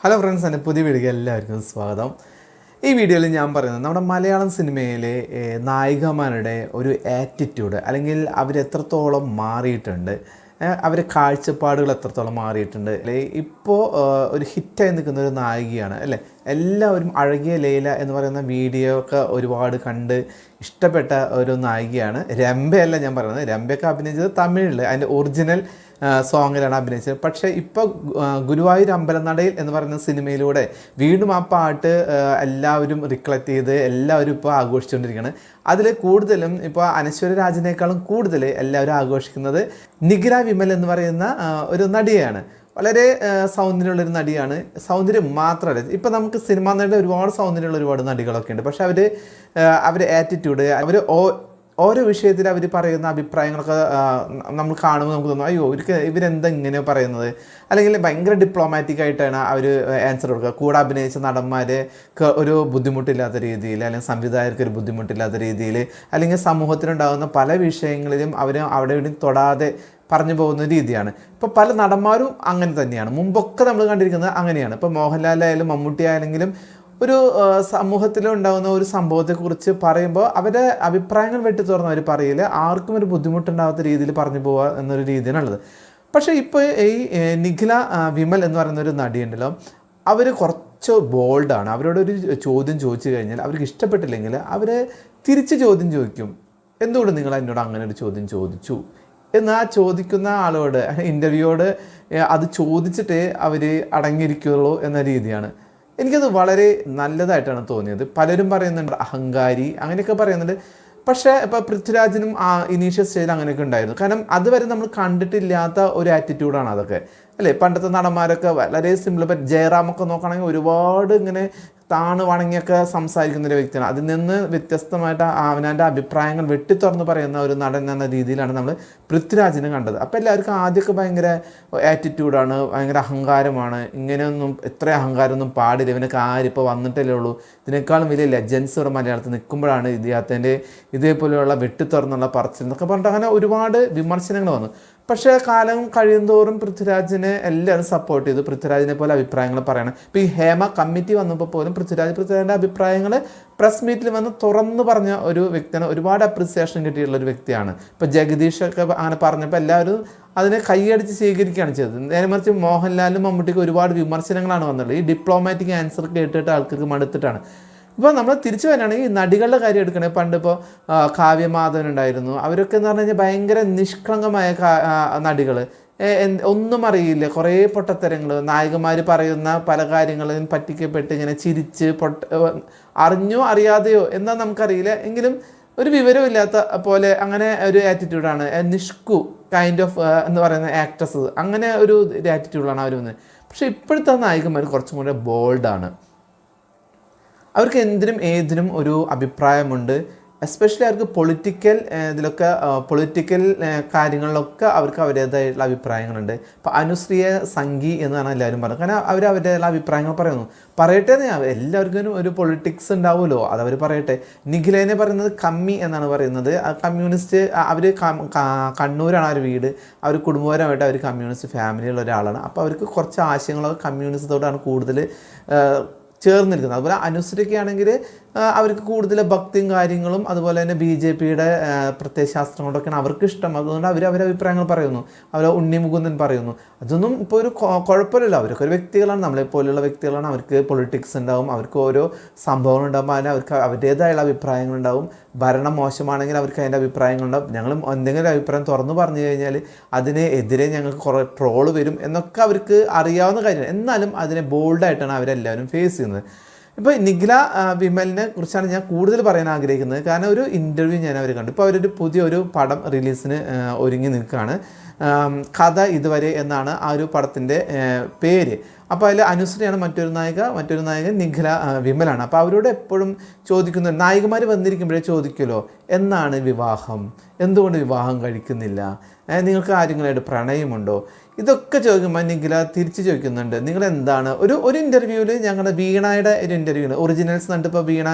Hello friends, എൻ്റെ പുതിയ വീഡിയോയ്ക്ക് എല്ലാവർക്കും സ്വാഗതം. ഈ വീഡിയോയിൽ ഞാൻ പറയുന്നത് നമ്മുടെ മലയാളം സിനിമയിലെ നായികമാരുടെ ഒരു ആറ്റിറ്റ്യൂഡ്, അല്ലെങ്കിൽ അവരെത്രത്തോളം മാറിയിട്ടുണ്ട്, അവരെ കാഴ്ചപ്പാടുകൾ എത്രത്തോളം മാറിയിട്ടുണ്ട്. അല്ലെ ഇപ്പോൾ ഒരു ഹിറ്റായി നിൽക്കുന്ന ഒരു നായികയാണ് അല്ലേ. എല്ലാവരും അഴകിയ ലൈല എന്ന് പറയുന്ന വീഡിയോ ഒക്കെ ഒരുപാട് കണ്ട് ഇഷ്ടപ്പെട്ട ഒരു നായികയാണ്. രംഭയല്ല ഞാൻ പറയുന്നത്, രംഭയൊക്കെ അഭിനയിച്ചത് തമിഴിൽ അതിൻ്റെ ഒറിജിനൽ സോങ്ങിലാണ് അഭിനയിച്ചത്. പക്ഷേ ഇപ്പോൾ ഗുരുവായൂർ അമ്പലനടയിൽ എന്ന് പറയുന്ന സിനിമയിലൂടെ വീണ്ടും ആ പാട്ട് എല്ലാവരും റിക്ലക്ട് ചെയ്ത് എല്ലാവരും ഇപ്പോൾ ആഘോഷിച്ചുകൊണ്ടിരിക്കുകയാണ്. അതിൽ കൂടുതലും ഇപ്പോൾ അനശ്വര രാജിനേക്കാളും കൂടുതൽ എല്ലാവരും ആഘോഷിക്കുന്നത് നിഖില വിമൽ എന്ന് പറയുന്ന ഒരു നടിയാണ്. വളരെ സൗന്ദര്യമുള്ളൊരു നടിയാണ്. സൗന്ദര്യം മാത്രമല്ല, ഇപ്പോൾ നമുക്ക് സിനിമാ നടിയുടെ ഒരുപാട് സൗന്ദര്യമുള്ള ഒരുപാട് നടികളൊക്കെ ഉണ്ട്. പക്ഷേ അവർ ആറ്റിറ്റ്യൂഡ്, ഓരോ വിഷയത്തിൽ അവർ പറയുന്ന അഭിപ്രായങ്ങളൊക്കെ നമ്മൾ കാണുമ്പോൾ നമുക്ക് തോന്നും, അയ്യോ ഇവരെന്താ ഇങ്ങനെ പറയുന്നത്, അല്ലെങ്കിൽ ഭയങ്കര ഡിപ്ലോമാറ്റിക് ആയിട്ടാണ് അവർ ആൻസർ കൊടുക്കുക. കൂടെ അഭിനയിച്ച നടന്മാർക്ക് ഒരു ബുദ്ധിമുട്ടില്ലാത്ത രീതിയിൽ, അല്ലെങ്കിൽ സംവിധായകർക്ക് ഒരു ബുദ്ധിമുട്ടില്ലാത്ത രീതിയിൽ, അല്ലെങ്കിൽ സമൂഹത്തിലുണ്ടാകുന്ന പല വിഷയങ്ങളിലും അവർ അവിടെ ഇവിടെ തൊടാതെ പറഞ്ഞു പോകുന്ന രീതിയാണ്. ഇപ്പോൾ പല നടന്മാരും അങ്ങനെ തന്നെയാണ്. മുമ്പൊക്കെ നമ്മൾ കണ്ടിരിക്കുന്നത് അങ്ങനെയാണ്. ഇപ്പോൾ മോഹൻലാലായാലും മമ്മൂട്ടി ആയാലെങ്കിലും ഒരു സമൂഹത്തിലുണ്ടാകുന്ന ഒരു സംഭവത്തെക്കുറിച്ച് പറയുമ്പോൾ അവരുടെ അഭിപ്രായങ്ങൾ വെട്ടി തുറന്ന് അവർ പറയില്ല, ആർക്കും ഒരു ബുദ്ധിമുട്ടുണ്ടാകാത്ത രീതിയിൽ പറഞ്ഞു പോവുക എന്നൊരു രീതിയാണുള്ളത്. പക്ഷേ ഇപ്പോൾ ഈ നിഖില വിമൽ എന്ന് പറയുന്ന ഒരു നടിയുണ്ടല്ലോ, അവർ കുറച്ച് ബോൾഡാണ്. അവരോടൊരു ചോദ്യം ചോദിച്ചു കഴിഞ്ഞാൽ അവർക്ക് ഇഷ്ടപ്പെട്ടില്ലെങ്കിൽ അവർ തിരിച്ച് ചോദ്യം ചോദിക്കും. എന്തുകൊണ്ട് നിങ്ങൾ എന്നോട് അങ്ങനെ ഒരു ചോദ്യം ചോദിച്ചു എന്ന് ആ ചോദിക്കുന്ന ആളോട്, ഇൻ്റർവ്യൂയോട് അത് ചോദിച്ചിട്ടേ അവർ അടങ്ങിയിരിക്കുകയുള്ളൂ എന്ന രീതിയാണ്. എനിക്കത് വളരെ നല്ലതായിട്ടാണ് തോന്നിയത്. പലരും പറയുന്നുണ്ട് അഹങ്കാരി, അങ്ങനെയൊക്കെ പറയുന്നുണ്ട്. പക്ഷേ ഇപ്പോൾ പൃഥ്വിരാജിനും ആ ഇനീഷ്യൽ സ്റ്റേജിൽ അങ്ങനെയൊക്കെ ഉണ്ടായിരുന്നു. കാരണം അതുവരെ നമ്മൾ കണ്ടിട്ടില്ലാത്ത ഒരു ആറ്റിറ്റ്യൂഡാണ് അതൊക്കെ അല്ലേ. പണ്ടത്തെ നടന്മാരൊക്കെ വളരെ സിമ്പിൾ. ഇപ്പം ജയറാമൊക്കെ നോക്കുകയാണെങ്കിൽ ഒരുപാട് ഇങ്ങനെ താണ് വണങ്ങിയൊക്കെ സംസാരിക്കുന്നൊരു വ്യക്തിയാണ്. അതിൽ നിന്ന് വ്യത്യസ്തമായിട്ട് അവനവൻ്റെ അഭിപ്രായങ്ങൾ വെട്ടിത്തുറന്ന് പറയുന്ന ഒരു നടൻ എന്ന രീതിയിലാണ് നമ്മൾ പൃഥ്വിരാജിനെ കണ്ടത്. അപ്പോൾ എല്ലാവർക്കും ആദ്യമൊക്കെ ഭയങ്കര ആറ്റിറ്റ്യൂഡാണ്, ഭയങ്കര അഹങ്കാരമാണ്, ഇങ്ങനെയൊന്നും ഇത്ര അഹങ്കാരമൊന്നും പാടില്ല, ഇവനൊക്കെ ആരിപ്പോൾ വന്നിട്ടല്ലേ ഉള്ളൂ, ഇതിനേക്കാളും വലിയ ലെജൻസ് ഇവിടെ മലയാളത്തിൽ നിൽക്കുമ്പോഴാണ് ഇതിനകത്തിൻ്റെ ഇതേപോലെയുള്ള വെട്ടിത്തുറന്നുള്ള പറച്ചിൽ എന്നൊക്കെ പറഞ്ഞിട്ട് അങ്ങനെ ഒരുപാട് വിമർശനങ്ങൾ വന്നു. പക്ഷേ കാലം കഴിയുന്തോറും പൃഥ്വിരാജിനെ എല്ലാവരും സപ്പോർട്ട് ചെയ്തു. പൃഥ്വിരാജിനെ പോലെ അഭിപ്രായങ്ങൾ പറയണം. ഇപ്പോൾ ഈ ഹേമ കമ്മിറ്റി വന്നപ്പോൾ പോലും പൃഥ്വിരാജിൻ്റെ അഭിപ്രായങ്ങൾ പ്രസ് മീറ്റിൽ വന്ന് തുറന്നു പറഞ്ഞ ഒരു വ്യക്തിയാണ്. ഒരുപാട് അപ്രിസിയേഷൻ കിട്ടിയിട്ടുള്ള ഒരു വ്യക്തിയാണ്. ഇപ്പോൾ ജഗദീഷൊക്കെ അങ്ങനെ പറഞ്ഞപ്പോൾ എല്ലാവരും അതിനെ കൈയടിച്ച് സ്വീകരിക്കുകയാണ് ചെയ്തത്. നേരെ മറിച്ച് മോഹൻലാലും മമ്മൂട്ടിക്ക് ഒരുപാട് വിമർശനങ്ങളാണ് വന്നുള്ളത്. ഈ ഡിപ്ലോമാറ്റിക് ആൻസർ കേട്ടിട്ട് ആൾക്കാർക്ക് മടുത്തിട്ടാണ്. ഇപ്പോൾ നമ്മൾ തിരിച്ചു വരികയാണെങ്കിൽ ഈ നടികളുടെ കാര്യം എടുക്കണേ. പണ്ട് ഇപ്പോൾ കാവ്യമാധവൻ ഉണ്ടായിരുന്നു. അവരൊക്കെ എന്ന് പറഞ്ഞു കഴിഞ്ഞാൽ ഭയങ്കര നിഷ്കളങ്കമായ നടികൾ, ഒന്നും അറിയില്ല, കുറേ പൊട്ടത്തരങ്ങൾ, നായകന്മാർ പറയുന്ന പല കാര്യങ്ങളും പറ്റിക്കപ്പെട്ട് ഇങ്ങനെ ചിരിച്ച് അറിഞ്ഞോ അറിയാതെയോ എന്താ നമുക്കറിയില്ല, എങ്കിലും ഒരു വിവരമില്ലാത്ത പോലെ അങ്ങനെ ഒരു ആറ്റിറ്റ്യൂഡാണ്. നിഷ്കു കൈൻഡ് ഓഫ് എന്ന് പറയുന്ന ആക്ട്രസ്, അങ്ങനെ ഒരു ആറ്റിറ്റ്യൂഡാണ് അവർ വന്നത്. പക്ഷേ ഇപ്പോഴത്തെ നായകന്മാർ കുറച്ചും കൂടെ ബോൾഡാണ്. അവർക്ക് എന്തിനും ഏതിനും ഒരു അഭിപ്രായമുണ്ട്. എസ്പെഷ്യലി അവർക്ക് പൊളിറ്റിക്കൽ കാര്യങ്ങളിലൊക്കെ അവർക്ക് അവരുടേതായിട്ടുള്ള അഭിപ്രായങ്ങളുണ്ട്. ഇപ്പോൾ അനുശ്രീയ സംഘി എന്നാണ് എല്ലാവരും പറയുന്നത്. കാരണം അവരുടേതായുള്ള അഭിപ്രായങ്ങൾ പറയട്ടെ എല്ലാവർക്കും ഒരു പൊളിറ്റിക്സ് ഉണ്ടാവുമല്ലോ, അതവർ പറയട്ടെ. നിഖിലേനെ പറയുന്നത് കമ്മി എന്നാണ് പറയുന്നത്. കമ്മ്യൂണിസ്റ്റ്, അവർ കണ്ണൂരാണ് അവർ വീട്, അവർ കുടുംബപരമായിട്ട് അവർ കമ്മ്യൂണിസ്റ്റ് ഫാമിലിയുള്ള ഒരാളാണ്. അപ്പോൾ അവർക്ക് കുറച്ച് ആശയങ്ങളൊക്കെ കമ്മ്യൂണിസത്തോടാണ് കൂടുതൽ ചേർന്നിരിക്കുന്നത്. അതുപോലെ അനുസരിക്ക് ആണെങ്കിൽ അവർക്ക് കൂടുതൽ ഭക്തിയും കാര്യങ്ങളും അതുപോലെ തന്നെ BJPയുടെ പ്രത്യയശാസ്ത്രങ്ങളൊക്കെയാണ് അവർക്ക് ഇഷ്ടം. അതുകൊണ്ട് അവരെ അഭിപ്രായങ്ങൾ പറയുന്നു. അതുപോലെ ഉണ്ണി മുകുന്ദൻ പറയുന്നു. അതൊന്നും ഇപ്പോൾ ഒരു കുഴപ്പമില്ലല്ലോ. അവർക്ക് ഒരു വ്യക്തികളാണ്, നമ്മളെപ്പോലെയുള്ള വ്യക്തികളാണ്. അവർക്ക് പൊളിറ്റിക്സ് ഉണ്ടാവും, അവർക്ക് ഓരോ സംഭവങ്ങൾ ഉണ്ടാകുമ്പോൾ അതിന് അവർക്ക് അവരുടേതായുള്ള അഭിപ്രായങ്ങളുണ്ടാവും. ഭരണം മോശമാണെങ്കിൽ അവർക്ക് അതിൻ്റെ അഭിപ്രായങ്ങളുണ്ടാവും. ഞങ്ങൾ എന്തെങ്കിലും അഭിപ്രായം തുറന്നു പറഞ്ഞു കഴിഞ്ഞാൽ അതിനെതിരെ ഞങ്ങൾക്ക് കുറേ ട്രോള് വരും എന്നൊക്കെ അവർക്ക് അറിയാവുന്ന കാര്യമാണ്. എന്നാലും അതിനെ ബോൾഡായിട്ടാണ് അവരെല്ലാവരും ഫേസ് ചെയ്യുന്നത്. ഇപ്പോൾ നിഖില വിമലിനെ കുറിച്ചാണ് ഞാൻ കൂടുതൽ പറയാൻ ആഗ്രഹിക്കുന്നത്. കാരണം ഒരു ഇൻ്റർവ്യൂ ഞാൻ അവർ കണ്ടു. ഇപ്പോൾ അവരൊരു പുതിയൊരു പടം റിലീസിന് ഒരുങ്ങി നിൽക്കുകയാണ്. കഥ ഇതുവരെ എന്നാണ് ആ ഒരു പടത്തിൻ്റെ പേര്. അപ്പോൾ അതിൽ അനുശ്രീയാണ് മറ്റൊരു നായകൻ നിഖില വിമലാണ്. അപ്പോൾ അവരോട് എപ്പോഴും ചോദിക്കുന്നത്, നായികമാർ വന്നിരിക്കുമ്പോഴേ ചോദിക്കുമല്ലോ, എന്നാണ് വിവാഹം, എന്തുകൊണ്ട് വിവാഹം കഴിക്കുന്നില്ല, നിങ്ങൾക്ക് ആരെങ്കിലുമായിട്ട് പ്രണയമുണ്ടോ, ഇതൊക്കെ ചോദിക്കുമ്പോൾ നിഖില തിരിച്ച് ചോദിക്കുന്നുണ്ട്, നിങ്ങളെന്താണ് ഒരു ഇൻ്റർവ്യൂവിൽ ഞങ്ങളുടെ വീണയുടെ ഒരു ഇൻ്റർവ്യൂ ഒറിജിനൽസ് എന്നിട്ട് ഇപ്പോൾ വീണ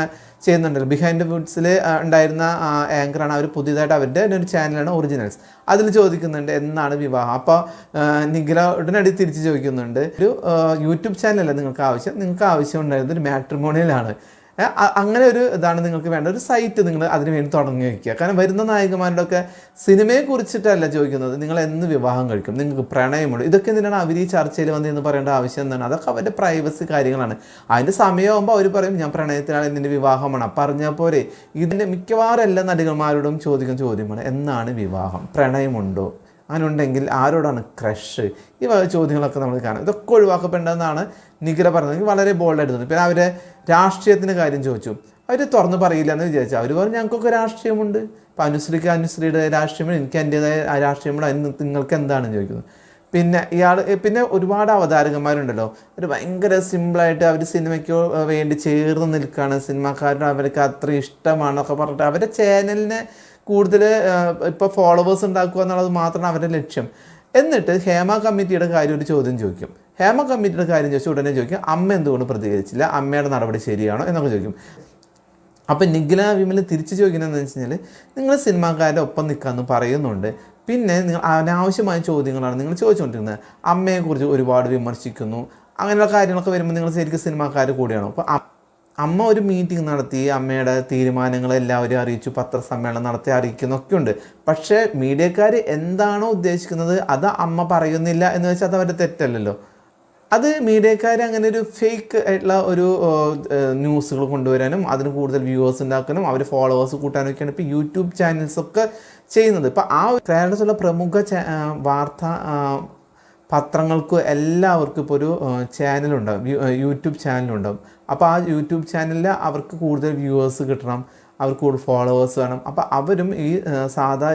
ചെയ്യുന്നുണ്ടല്ലോ, ബിഹൈൻഡ് വുഡ്സിൽ ഉണ്ടായിരുന്ന ആങ്കറാണ്, അവർ പുതിയതായിട്ട് അവരുടെ ഒരു ചാനലാണ് ഒറിജിനൽസ്. അതിൽ ചോദിക്കുന്നുണ്ട് എന്നാണ് വിവാഹം. അപ്പോൾ നിഖില ഉടനടി തിരിച്ച് ചോദിക്കുന്നുണ്ട്, ഒരു യൂട്യൂബ് ചാനലല്ല നിങ്ങൾക്ക് ആവശ്യം ഉണ്ടായിരുന്നത് ഒരു മാട്രിമോണിയലാണ്. അങ്ങനെ ഒരു ഇതാണ് നിങ്ങൾക്ക് വേണ്ട, ഒരു സൈറ്റ് നിങ്ങൾ അതിന് വേണ്ടി തുടങ്ങി വയ്ക്കുക. കാരണം വരുന്ന നായകന്മാരുടെയൊക്കെ സിനിമയെ കുറിച്ചിട്ടല്ല ചോദിക്കുന്നത്, നിങ്ങൾ എന്ന് വിവാഹം കഴിക്കും, നിങ്ങൾക്ക് പ്രണയമുണ്ട്, ഇതൊക്കെ എന്തിനാണ് അവർ ഈ ചർച്ചയിൽ വന്ന് എന്ന് പറയേണ്ട ആവശ്യം എന്താണ്? അതൊക്കെ അവരുടെ പ്രൈവസി കാര്യങ്ങളാണ്. അതിൻ്റെ സമയമാകുമ്പോൾ അവർ പറയും ഞാൻ പ്രണയത്തിലാണ്, ഇതിൻ്റെ വിവാഹമാണ്, പറഞ്ഞാൽ പോരെ. ഇതിൻ്റെ മിക്കവാറും എല്ലാ നടികന്മാരോടും ചോദിക്കുന്ന ചോദ്യമാണ്, എന്നാണ് വിവാഹം, പ്രണയമുണ്ടോ, അങ്ങനെ ഉണ്ടെങ്കിൽ ആരോടാണ് ക്രഷ്, ഈ ചോദ്യങ്ങളൊക്കെ നമ്മൾ കാണാം. ഇതൊക്കെ ഒഴിവാക്കപ്പെടേണ്ടതെന്നാണ് നിഖില പറഞ്ഞത്. എനിക്ക് വളരെ ബോൾഡായിട്ട് തോന്നി. പിന്നെ അവരെ രാഷ്ട്രീയത്തിൻ്റെ കാര്യം ചോദിച്ചു, അവർ തുറന്ന് പറയില്ല എന്ന് വിചാരിച്ചു. അവർ പറഞ്ഞു ഞങ്ങൾക്കൊക്കെ രാഷ്ട്രീയമുണ്ട്, ഇപ്പോൾ അനുശ്രീയുടെ രാഷ്ട്രീയമുണ്ട്, എനിക്ക് എൻ്റേതായ രാഷ്ട്രീയമുണ്ട്, അതിന് നിങ്ങൾക്ക് എന്താണെന്ന് ചോദിക്കുന്നത്. പിന്നെ ഒരുപാട് അവതാരകന്മാരുണ്ടല്ലോ, ഒരു ഭയങ്കര സിമ്പിളായിട്ട് അവർ സിനിമയ്ക്ക് വേണ്ടി ചേർന്ന് നിൽക്കുകയാണ്, സിനിമാക്കാരുടെ അവർക്ക് അത്ര ഇഷ്ടമാണെന്നൊക്കെ പറഞ്ഞിട്ട് അവരുടെ ചാനലിനെ കൂടുതൽ ഇപ്പോൾ ഫോളോവേഴ്സ് ഉണ്ടാക്കുക എന്നുള്ളത് മാത്രമാണ് അവരുടെ ലക്ഷ്യം. എന്നിട്ട് ഹേമ കമ്മിറ്റിയുടെ കാര്യം ഒരു ചോദ്യം ചോദിക്കും. ഹേമ കമ്മിറ്റിയുടെ കാര്യം ചോദിച്ചാൽ ഉടനെ ചോദിക്കും അമ്മ എന്തുകൊണ്ട് പ്രതികരിച്ചില്ല, അമ്മയുടെ നടപടി ശരിയാണോ എന്നൊക്കെ ചോദിക്കും. അപ്പം നിഖില വിമൽ തിരിച്ച് ചോദിക്കുന്നതെന്ന് വെച്ച് കഴിഞ്ഞാൽ, നിങ്ങൾ സിനിമാക്കാരുടെ ഒപ്പം നിൽക്കാമെന്ന് പറയുന്നുണ്ട്, പിന്നെ നിങ്ങൾ അനാവശ്യമായ ചോദ്യങ്ങളാണ് നിങ്ങൾ ചോദിച്ചുകൊണ്ടിരിക്കുന്നത്. അമ്മയെക്കുറിച്ച് ഒരുപാട് വിമർശിക്കുന്നു, അങ്ങനെയുള്ള കാര്യങ്ങളൊക്കെ വരുമ്പോൾ നിങ്ങൾ ശരിക്കും സിനിമാക്കാർ കൂടിയാണോ? അപ്പോൾ അമ്മ ഒരു മീറ്റിംഗ് നടത്തി, അമ്മയുടെ തീരുമാനങ്ങൾ എല്ലാവരും അറിയിച്ചു, പത്രസമ്മേളനം നടത്തി അറിയിക്കുന്നൊക്കെ ഉണ്ട്. പക്ഷേ മീഡിയക്കാർ എന്താണോ ഉദ്ദേശിക്കുന്നത് അത് അമ്മ പറയുന്നില്ല എന്ന് വെച്ചാൽ അത് അവരുടെ തെറ്റല്ലല്ലോ. അത് മീഡിയക്കാർ അങ്ങനെ ഒരു ഫേക്ക് ആയിട്ടുള്ള ഒരു ന്യൂസുകൾ കൊണ്ടുവരാനും അതിന് കൂടുതൽ വ്യൂവേഴ്സ് ഉണ്ടാക്കാനും അവർ ഫോളോവേഴ്സ് കൂട്ടാനൊക്കെയാണ് ഇപ്പോൾ യൂട്യൂബ് ചാനൽസൊക്കെ ചെയ്യുന്നത്. ഇപ്പോൾ ആ കേരളത്തിലുള്ള പ്രമുഖ വാർത്താ പത്രങ്ങൾക്ക് എല്ലാവർക്കും ഇപ്പോൾ ഒരു ചാനലുണ്ടാകും, യൂട്യൂബ് ചാനലുണ്ടാകും. അപ്പോൾ ആ യൂട്യൂബ് ചാനലിൽ അവർക്ക് കൂടുതൽ വ്യൂവേഴ്സ് കിട്ടണം, അവർക്ക് കൂടുതൽ ഫോളോവേഴ്സ് വേണം. അപ്പോൾ അവരും ഈ സാധാ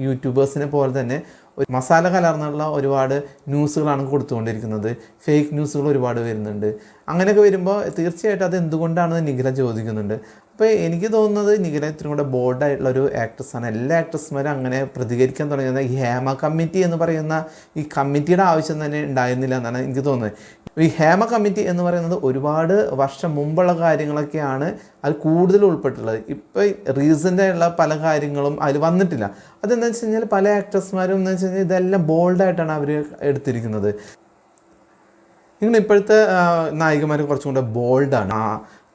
യൂട്യൂബേഴ്സിനെ പോലെ തന്നെ ഒരു മസാല കലർന്നുള്ള ഒരുപാട് ന്യൂസുകളാണ് കൊടുത്തുകൊണ്ടിരിക്കുന്നത്, ഫേക്ക് ന്യൂസുകൾ ഒരുപാട് വരുന്നുണ്ട്. അങ്ങനെയൊക്കെ വരുമ്പോൾ തീർച്ചയായിട്ടും അത് എന്തുകൊണ്ടാണെന്ന് നിഖില ചോദിക്കുന്നുണ്ട്. അപ്പോൾ എനിക്ക് തോന്നുന്നത് നിഖില ഇത്രയും കൂടെ ബോൾഡായിട്ടുള്ളൊരു ആക്ട്രസ്സാണ്. എല്ലാ ആക്ട്രസ്മാരും അങ്ങനെ പ്രതികരിക്കാൻ തുടങ്ങിയത് ഈ ഹേമ കമ്മിറ്റി എന്ന് പറയുന്ന ഈ കമ്മിറ്റിയുടെ ആവശ്യം തന്നെ ഉണ്ടായിരുന്നില്ല എന്നാണ് എനിക്ക് തോന്നുന്നത്. ഈ ഹേമ കമ്മിറ്റി എന്ന് പറയുന്നത് ഒരുപാട് വർഷം മുമ്പുള്ള കാര്യങ്ങളൊക്കെയാണ് അത് കൂടുതൽ ഉൾപ്പെട്ടുള്ളത്. ഇപ്പോൾ റീസെൻ്റായിട്ടുള്ള പല കാര്യങ്ങളും അതിൽ വന്നിട്ടില്ല. അതെന്താ വെച്ച് കഴിഞ്ഞാൽ പല ആക്ട്രസ്മാരും എന്ന് വെച്ച് കഴിഞ്ഞാൽ ഇതെല്ലാം ബോൾഡായിട്ടാണ് അവർ എടുത്തിരിക്കുന്നത്. നിങ്ങൾ ഇപ്പോഴത്തെ നായികമാർ കുറച്ചും കൂടെ ബോൾഡാണ്.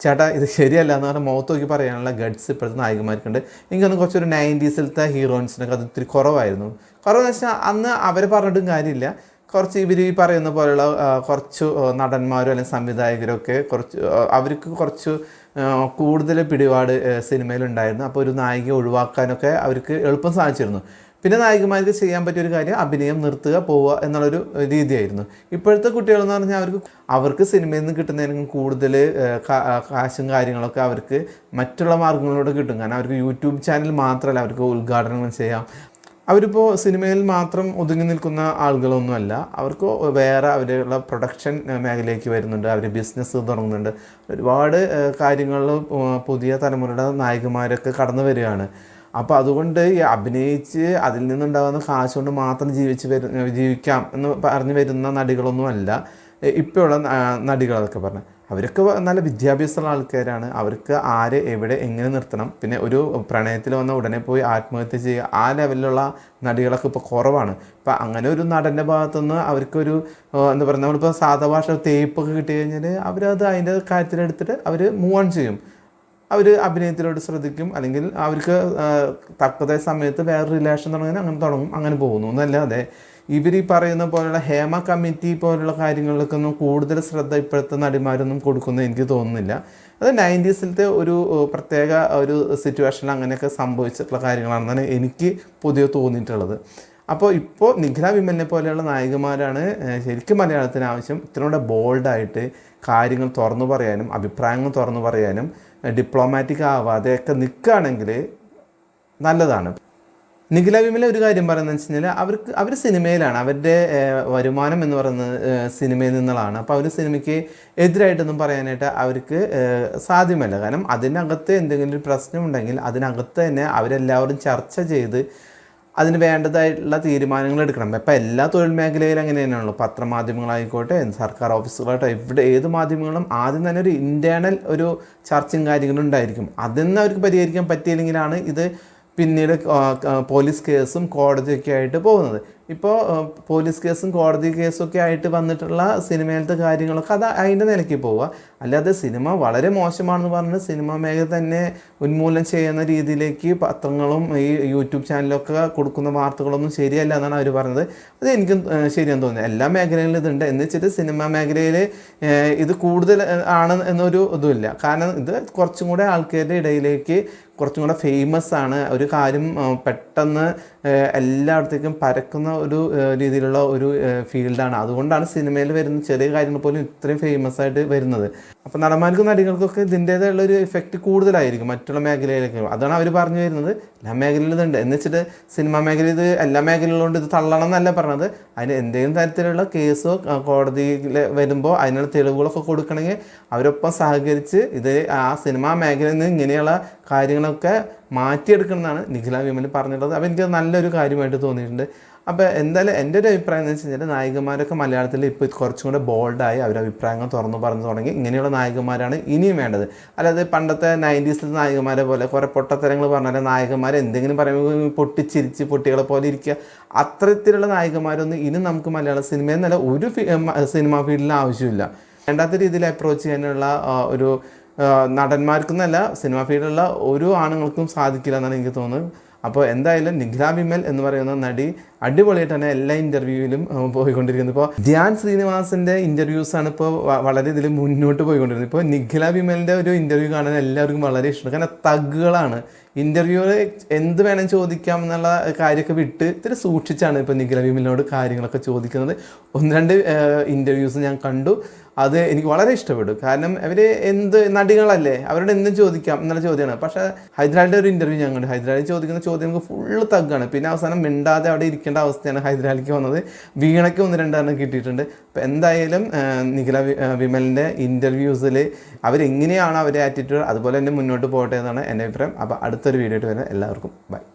ചേട്ടാ ഇത് ശരിയല്ല എന്ന് പറഞ്ഞാൽ മുഖത്ത് നോക്കി പറയാനുള്ള ഗഡ്സ് ഇപ്പോഴത്തെ നായികമാർക്കുണ്ട്. എനിക്കൊന്ന് കുറച്ചൊരു 90s ഹീറോയിൻസിനൊക്കെ അത് ഇത്തിരി കുറവായിരുന്നു. കുറവെന്ന് വെച്ചാൽ അന്ന് അവരെ പറഞ്ഞിട്ടും കാര്യമില്ല, കുറച്ച് ഇവർ ഈ പറയുന്ന പോലെയുള്ള കുറച്ച് നടന്മാരും അല്ലെങ്കിൽ സംവിധായകരൊക്കെ അവർക്ക് കുറച്ച് കൂടുതൽ പിടിപാട് സിനിമയിലുണ്ടായിരുന്നു. അപ്പോൾ ഒരു നായിക ഒഴിവാക്കാനൊക്കെ അവർക്ക് എളുപ്പം സാധിച്ചിരുന്നു. പിന്നെ നായികമാർക്ക് ചെയ്യാൻ പറ്റിയൊരു കാര്യം അഭിനയം നിർത്തുക, പോവുക എന്നുള്ളൊരു രീതിയായിരുന്നു. ഇപ്പോഴത്തെ കുട്ടികളെന്ന് പറഞ്ഞാൽ അവർക്ക് സിനിമയിൽ നിന്ന് കിട്ടുന്നതിനും കൂടുതൽ കാശും കാര്യങ്ങളൊക്കെ അവർക്ക് മറ്റുള്ള മാർഗ്ഗങ്ങളിലൂടെ കിട്ടും. കാരണം അവർക്ക് യൂട്യൂബ് ചാനൽ മാത്രമല്ല, അവർക്ക് ഉദ്ഘാടനങ്ങൾ ചെയ്യാം. അവരിപ്പോൾ സിനിമയിൽ മാത്രം ഒതുങ്ങി നിൽക്കുന്ന ആളുകളൊന്നുമല്ല, അവർക്ക് വേറെ അവരുടെ പ്രൊഡക്ഷൻ മേഖലയിലേക്ക് വരുന്നുണ്ട്, അവർ ബിസിനസ് തുടങ്ങുന്നുണ്ട്. ഒരുപാട് കാര്യങ്ങളിൽ പുതിയ തലമുറയുടെ നായികമാരൊക്കെ കടന്നു വരികയാണ്. അപ്പോൾ അതുകൊണ്ട് ഈ അഭിനയിച്ച് അതിൽ നിന്നുണ്ടാകുന്ന കാശ് കൊണ്ട് മാത്രം ജീവിക്കാം എന്ന് പറഞ്ഞു വരുന്ന നടികളൊന്നുമല്ല ഇപ്പോഴുള്ള നടികളൊക്കെ പറഞ്ഞാൽ. അവരൊക്കെ നല്ല വിദ്യാഭ്യാസമുള്ള ആൾക്കാരാണ്. അവർക്ക് ആരെ എവിടെ എങ്ങനെ നിർത്തണം, പിന്നെ ഒരു പ്രണയത്തിൽ വന്ന ഉടനെ പോയി ആത്മഹത്യ ചെയ്യുക, ആ ലെവലിലുള്ള നടികളൊക്കെ ഇപ്പോൾ കുറവാണ്. ഇപ്പം അങ്ങനെ ഒരു നടൻ്റെ ഭാഗത്തുനിന്ന് അവർക്കൊരു എന്താ പറയുക, നമ്മളിപ്പോൾ സാധാ ഭാഷ തേപ്പൊക്കെ കിട്ടി കഴിഞ്ഞാൽ അവരത് അതിൻ്റെ കാര്യത്തിലെടുത്തിട്ട് അവർ മൂവ് ഓൺ ചെയ്യും. അവർ അഭിനയത്തിലോട്ട് ശ്രദ്ധിക്കും, അല്ലെങ്കിൽ അവർക്ക് തക്കതായ സമയത്ത് വേറെ റിലേഷൻ തുടങ്ങാൻ അങ്ങനെ തുടങ്ങും, അങ്ങനെ പോകുന്നു എന്നല്ലാതെ ഇവർ ഈ പറയുന്ന പോലുള്ള ഹേമ കമ്മിറ്റി പോലുള്ള കാര്യങ്ങളിലേക്കൊന്നും കൂടുതൽ ശ്രദ്ധ ഇപ്പോഴത്തെ നടിമാരൊന്നും കൊടുക്കുന്നത് എനിക്ക് തോന്നുന്നില്ല. അത് 90s ഒരു പ്രത്യേക ഒരു സിറ്റുവേഷനിൽ അങ്ങനെയൊക്കെ സംഭവിച്ചിട്ടുള്ള കാര്യങ്ങളാണെന്നാണ് എനിക്ക് പൊതുവെ തോന്നിയിട്ടുള്ളത്. അപ്പോൾ ഇപ്പോൾ നിഖില വിമലിനെ പോലെയുള്ള നായികമാരാണ് ശരിക്കും മലയാളത്തിന് ആവശ്യം. ഇത്രയും ബോൾഡായിട്ട് കാര്യങ്ങൾ തുറന്നു പറയാനും അഭിപ്രായങ്ങൾ തുറന്നു പറയാനും ഡിപ്ലോമാറ്റിക് ആവാതെയൊക്കെ നിൽക്കുകയാണെങ്കിൽ നല്ലതാണ്. നിഖില വിമല ഒരു കാര്യം പറയുന്നത് വെച്ച് കഴിഞ്ഞാൽ അവർ സിനിമയിലാണ്, അവരുടെ വരുമാനം എന്ന് പറയുന്നത് സിനിമയിൽ നിന്നുള്ളതാണ്. അപ്പോൾ അവർ സിനിമയ്ക്ക് എതിരായിട്ടൊന്നും പറയാനായിട്ട് അവർക്ക് സാധ്യമല്ല. കാരണം അതിനകത്ത് എന്തെങ്കിലും ഒരു പ്രശ്നമുണ്ടെങ്കിൽ അതിനകത്ത് തന്നെ അവരെല്ലാവരും ചർച്ച ചെയ്ത് അതിന് വേണ്ടതായിട്ടുള്ള തീരുമാനങ്ങൾ എടുക്കണം. ഇപ്പം എല്ലാ തൊഴിൽ മേഖലയിലും അങ്ങനെ തന്നെയാണല്ലോ. പത്രമാധ്യമങ്ങളായിക്കോട്ടെ, സർക്കാർ ഓഫീസുകളായിട്ടോ, ഇവിടെ ഏത് മാധ്യമങ്ങളും ആദ്യം തന്നെ ഒരു ഇൻറ്റേർണൽ ഒരു ചർച്ചയും കാര്യങ്ങളും ഉണ്ടായിരിക്കും. അതിന്ന് അവർക്ക് പരിഹരിക്കാൻ പറ്റിയില്ലെങ്കിലാണ് ഇത് പിന്നീട് പോലീസ് കേസും കോടതിയൊക്കെ ആയിട്ട് പോകുന്നത്. ഇപ്പോൾ പോലീസ് കേസും കോടതി കേസൊക്കെ ആയിട്ട് വന്നിട്ടുള്ള സിനിമയിലത്തെ കാര്യങ്ങളൊക്കെ അത് അതിൻ്റെ നിലയ്ക്ക് പോവുക. അല്ലാതെ സിനിമ വളരെ മോശമാണെന്ന് പറഞ്ഞ് സിനിമ മേഖല തന്നെ ഉന്മൂലനം ചെയ്യുന്ന രീതിയിലേക്ക് പത്രങ്ങളും ഈ യൂട്യൂബ് ചാനലൊക്കെ കൊടുക്കുന്ന വാർത്തകളൊന്നും ശരിയല്ല എന്നാണ് അവർ പറഞ്ഞത്. അത് എനിക്കും ശരിയെന്ന് തോന്നുന്നത്. എല്ലാ മേഖലയിലും ഇതുണ്ട് എന്ന് വെച്ചിട്ട് സിനിമ മേഖലയിൽ ഇത് കൂടുതൽ ആണ് എന്നൊരു ഇതുമില്ല. കാരണം ഇത് കുറച്ചും കൂടെ ആൾക്കാരുടെ ഇടയിലേക്ക് കുറച്ചും കൂടെ ഫേമസ് ആണ്. ഒരു കാര്യം പെട്ടെന്ന് എല്ലായിടത്തേക്കും പരക്കുന്ന ഒരു രീതിയിലുള്ള ഒരു ഫീൽഡാണ്. അതുകൊണ്ടാണ് സിനിമയിൽ വരുന്ന ചെറിയ കാര്യങ്ങൾ പോലും ഇത്രയും ഫേമസ് ആയിട്ട് വരുന്നത്. അപ്പോൾ നടന്മാർക്കും നടികൾക്കൊക്കെ ഇതിൻ്റേതായുള്ളൊരു ഇഫക്റ്റ് കൂടുതലായിരിക്കും മറ്റുള്ള മേഖലയിലേക്ക്. അതാണ് അവർ പറഞ്ഞു വരുന്നത്. എല്ലാ മേഖലയിലും ഇതുണ്ട് എന്ന് വെച്ചിട്ട് സിനിമ മേഖല ഇത് എല്ലാ മേഖലകളിലുണ്ട് ഇത് തള്ളണം എന്നല്ല പറഞ്ഞത്. അതിന് എന്തെങ്കിലും തരത്തിലുള്ള കേസോ കോടതിയിൽ വരുമ്പോൾ അതിനുള്ള തെളിവുകളൊക്കെ കൊടുക്കണമെങ്കിൽ അവരൊപ്പം സഹകരിച്ച് ഇത് ആ സിനിമാ മേഖലയിൽ നിന്ന് ഇങ്ങനെയുള്ള കാര്യങ്ങളൊക്കെ മാറ്റിയെടുക്കണമെന്നാണ് നിഖില വിമൽ പറഞ്ഞിട്ടുള്ളത്. അപ്പോൾ എനിക്ക് നല്ലൊരു കാര്യമായിട്ട് തോന്നിയിട്ടുണ്ട്. അപ്പോൾ എന്തായാലും എൻ്റെ ഒരു അഭിപ്രായം എന്ന് വെച്ച് കഴിഞ്ഞാൽ നായികമാരൊക്കെ മലയാളത്തിൽ ഇപ്പോൾ കുറച്ചും കൂടെ ബോൾഡായി അവരുടെ അഭിപ്രായങ്ങൾ തുറന്നു പറഞ്ഞു തുടങ്ങി. ഇങ്ങനെയുള്ള നായകന്മാരാണ് ഇനിയും വേണ്ടത്. അല്ലാതെ പണ്ടത്തെ 90s നായകന്മാരെ പോലെ കുറേ പൊട്ടത്തരങ്ങൾ പറഞ്ഞാൽ നായകന്മാർ എന്തെങ്കിലും പറയുമ്പോൾ പൊട്ടിച്ചിരിച്ച് പൊട്ടികളെ പോലെ ഇരിക്കുക, അത്തരത്തിലുള്ള നായകന്മാരൊന്നും ഇനി നമുക്ക് മലയാള സിനിമയിൽ നിന്നല്ല ഒരു സിനിമാ ഫീൽഡിൽ ആവശ്യമില്ല. വേണ്ടാത്ത രീതിയിൽ അപ്രോച്ച് ചെയ്യാനുള്ള ഒരു നടന്മാർക്കെന്നല്ല സിനിമാ ഫീൽഡിലുള്ള ഒരു ആണുങ്ങൾക്കും സാധിക്കില്ല എന്നാണ് എനിക്ക് തോന്നുന്നത്. അപ്പോൾ എന്തായാലും നിഖില വിമൽ എന്ന് പറയുന്ന നടി അടിപൊളിയായിട്ട് തന്നെ എല്ലാ ഇൻ്റർവ്യൂവിലും പോയിക്കൊണ്ടിരിക്കുന്നത്. ഇപ്പോൾ ധ്യാൻ ശ്രീനിവാസിൻ്റെ ഇൻ്റർവ്യൂസാണ് ഇപ്പോൾ വളരെ ഇതിൽ മുന്നോട്ട് പോയിക്കൊണ്ടിരുന്നത്. ഇപ്പോൾ നിഖില വിമലിൻ്റെ ഒരു ഇൻ്റർവ്യൂ കാണാൻ എല്ലാവർക്കും വളരെ ഇഷ്ടമാണ്. കാരണം തഗ്ഗുകളാണ്. ഇൻ്റർവ്യൂവിൽ എന്ത് വേണം ചോദിക്കാം എന്നുള്ള കാര്യമൊക്കെ വിട്ട് ഇത്തിരി സൂക്ഷിച്ചാണ് ഇപ്പോൾ നിഖില വിമലിനോട് കാര്യങ്ങളൊക്കെ ചോദിക്കുന്നത്. 1-2 ഇൻ്റർവ്യൂസ് ഞാൻ കണ്ടു. അത് എനിക്ക് വളരെ ഇഷ്ടപ്പെട്ടു. കാരണം അവർ എന്ത് നടികളല്ലേ, അവരോട് എന്തും ചോദിക്കാം എന്നുള്ള ചോദ്യമാണ്. പക്ഷേ ഹൈദരാലിൻ്റെ ഒരു ഇൻ്റർവ്യൂ ഞാൻ കണ്ടു. ഹൈദരാലി ചോദിക്കുന്ന ചോദ്യങ്ങൾക്ക് ഫുള്ള് തഗ്ഗാണ്. പിന്നെ അവസാനം മിണ്ടാതെ അവിടെ ഇരിക്കേണ്ട അവസ്ഥയാണ് ഹൈദരാലിക്ക് വന്നത്. വീണയ്ക്ക് 1-2 കിട്ടിയിട്ടുണ്ട്. അപ്പോൾ എന്തായാലും നിഖില വിമലിൻ്റെ ഇൻ്റർവ്യൂസിൽ അവരെങ്ങനെയാണ് അവരുടെ ആറ്റിറ്റ്യൂഡ് അതുപോലെ തന്നെ മുന്നോട്ട് പോകട്ടെ എന്നാണ് എൻ്റെ അഭിപ്രായം. അപ്പോൾ അടുത്തൊരു വീഡിയോ ആയിട്ട് വരുന്നത് എല്ലാവർക്കും ബൈ.